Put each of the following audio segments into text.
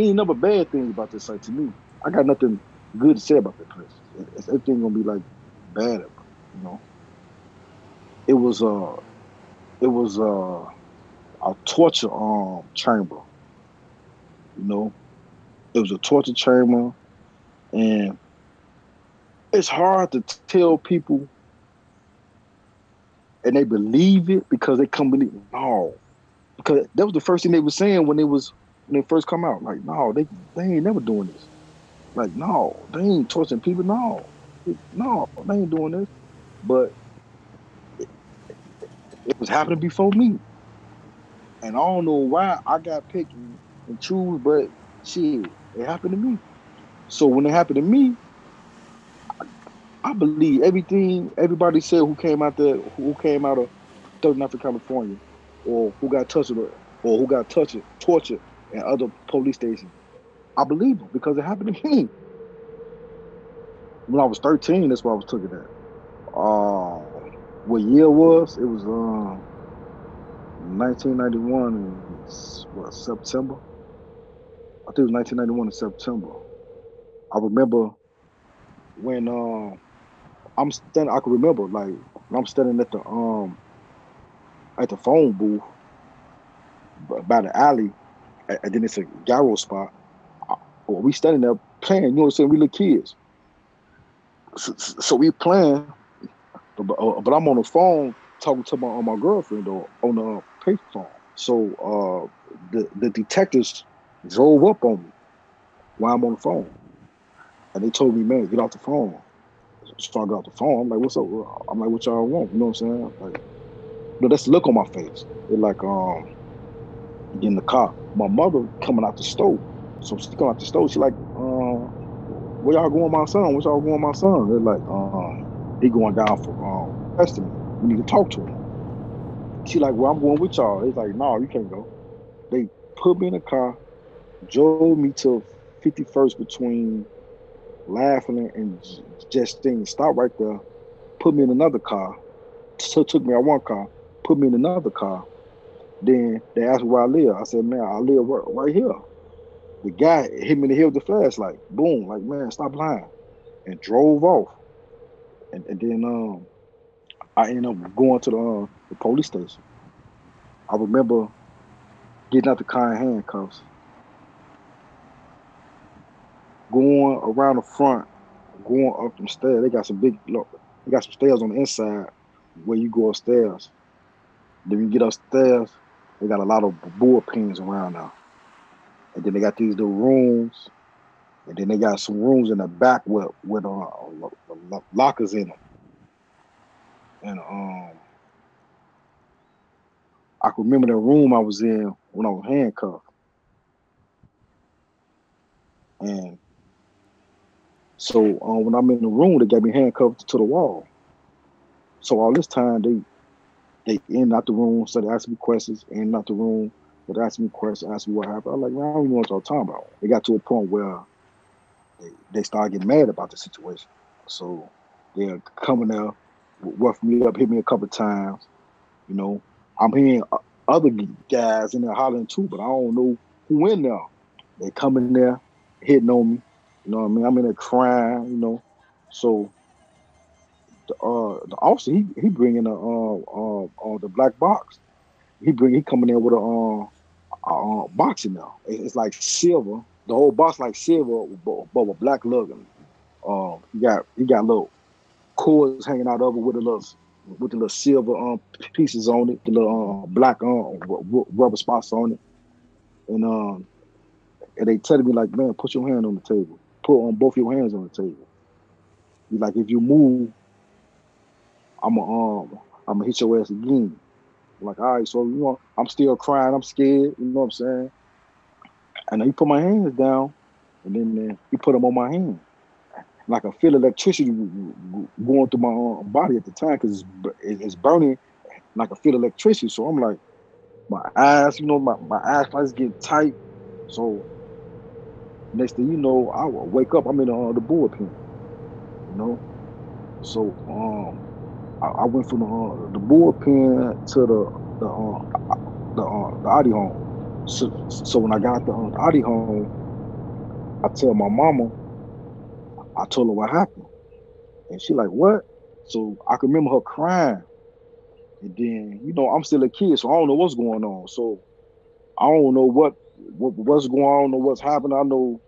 ain't never bad things about this site to me. I got nothing good to say about that place. It's everything gonna be like bad, you know. It was it was a torture chamber, you know. It was a torture chamber, and it's hard to tell people and they believe it because they come believe no. Because that was the first thing they were saying when they first come out. Like, no, they ain't never doing this. Like, no, they ain't torturing people. No, no, they ain't doing this. But it was happening before me, and I don't know why I got picked and choose, but shit, it happened to me. So when it happened to me, I believe everything everybody said who came out of 39th California, or who got touched or who got touched, tortured in other police stations. I believe them because it happened to me when I was 13. That's why I was took it at. What year it was? It was 1991 in what September. I think it was 1991 in September. I remember when I'm standing. I can remember like when I'm standing at the phone booth by the alley, and then it's a gyro spot. Well, we standing there playing. You know what I'm saying? We little kids, so we playing. But I'm on the phone talking to my girlfriend or on the payphone. So the detectives drove up on me while I'm on the phone, and they told me, "Man, get off the phone." So I got off the phone. I'm like, "What's up?" I'm like, "What y'all want?" You know what I'm saying? Like, that's the look on my face. They're like, get in the car. My mother coming out the stove. So she come out the stove. She like, where y'all going, my son? What y'all going, my son? They're like, he going down for testimony. We need to talk to him. She like, well, I'm going with y'all. He's like, no, you can't go. They put me in a car, drove me to 51st between Laughing and Justine. Stop right there. Put me in another car. So took me out one car. Put me in another car. Then they asked me where I live. I said, man, I live right here. The guy hit me in the head with the flashlight. Boom. Like, man, stop lying. And drove off. And then I ended up going to the police station. I remember getting out the car in handcuffs, going around the front, going up them stairs. They got some big, look, they got some stairs on the inside where you go upstairs. Then when you get upstairs, they got a lot of bullpens around now. And then they got these little rooms, and then they got some rooms in the back with lockers in them. And I can remember the room I was in when I was handcuffed. And so when I'm in the room, they got me handcuffed to the wall. So all this time they in out the room, so they ask me questions, in out the room, they ask me questions, ask me what happened. I'm like, man, I don't even know what y'all talking about. It got to a point where they started getting mad about the situation. So they're coming there, rough me up, hit me a couple of times. You know, I'm hearing other guys in there hollering too, but I don't know who in there. They come in there, hitting on me. You know what I mean? I'm in there crying. So the officer he bringing the black box. He coming in with a box in there. It's like silver. The whole box like silver, but with black looking. He got little cords hanging out of it with the little silver pieces on it, the little black rubber spots on it, and they telling me like, man, put your hand on the table, put on both your hands on the table. He's like, if you move, I'm gonna hit your ass again. I'm like, all right, so I'm still crying, I'm scared, you know what I'm saying? And he put my hands down, and then he put them on my hand. And I can feel electricity going through my body at the time because it's burning, and I can feel electricity. So I'm like, my eyes, my eyes starts getting tight. So next thing you know, I will wake up. I'm in the bullpen, you know. So I went from the bullpen to the Audi home. So when I got the Audi home, I tell my mama, I told her what happened. And she like, what? So I can remember her crying. And then, I'm still a kid, so I don't know what's going on. So I don't know what's going on or what's happening. I know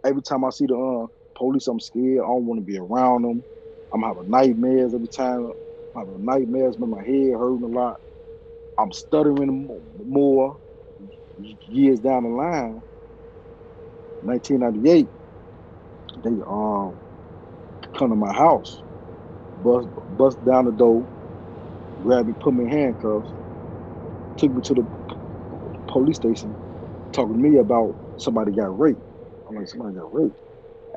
every time I see the police, I'm scared. I don't want to be around them. I'm having nightmares every time. I'm having nightmares, but my head hurting a lot. I'm stuttering more. Years down the line, 1998, they come to my house, bust down the door, grabbed me, put me in handcuffs, took me to the police station, talking to me about somebody got raped. I'm like, somebody got raped.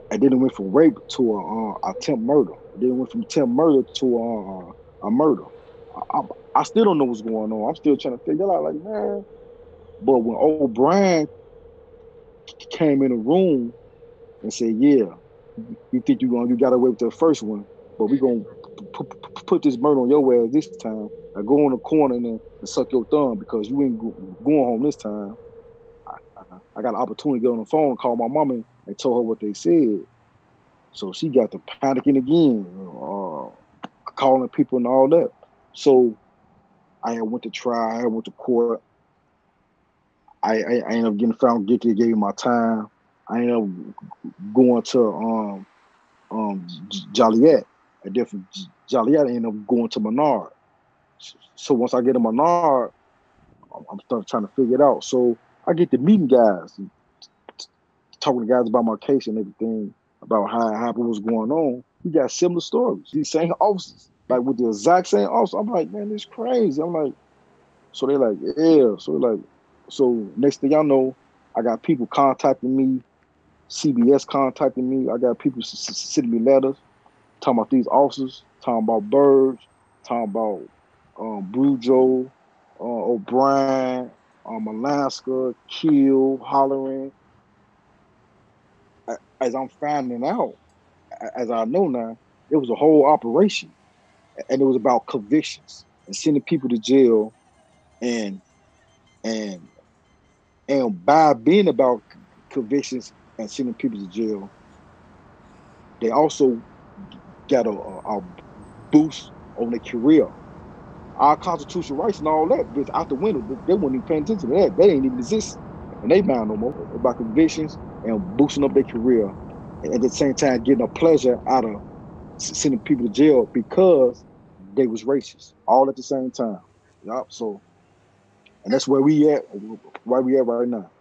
And then it went from rape to a attempt murder. And then it went from attempt murder to a murder. I, I still don't know what's going on. I'm still trying to figure out, like, man. But when O'Brien came in the room and said, yeah, you think you got away with the first one, but we gonna put this murder on your ass this time. I go in the corner and suck your thumb because you ain't going home this time. I got an opportunity to get on the phone, call my mama, and told her what they said. So she got to panicking again, calling people and all that. So I went to trial, I went to court. I ended up getting found guilty, gave me my time. I ended up going to Joliet. And then from Joliet, I ended up going to Menard. So once I get to Menard, I'm starting trying to figure it out. So I get to meeting guys, talking to guys about my case and everything, about how it happened, what's going on. We got similar stories. These same officers, like with the exact same officer. I'm like, man, this crazy. I'm like, so they're like, yeah. So they're like, so next thing y'all know, I got people contacting me, CBS contacting me. I got people sending me letters, talking about these officers, talking about Birds, talking about Brujo, O'Brien, Alaska, Kill, Hollering. As I'm finding out, as I know now, it was a whole operation, and it was about convictions and sending people to jail, and and and by being about convictions and sending people to jail, they also got a boost on their career. Our constitutional rights and all that was out the window. They weren't even paying attention to that. They ain't even exist in their mind no more. About convictions and boosting up their career, and at the same time getting a pleasure out of sending people to jail because they was racist, all at the same time. Yup. So, and that's where we at right now.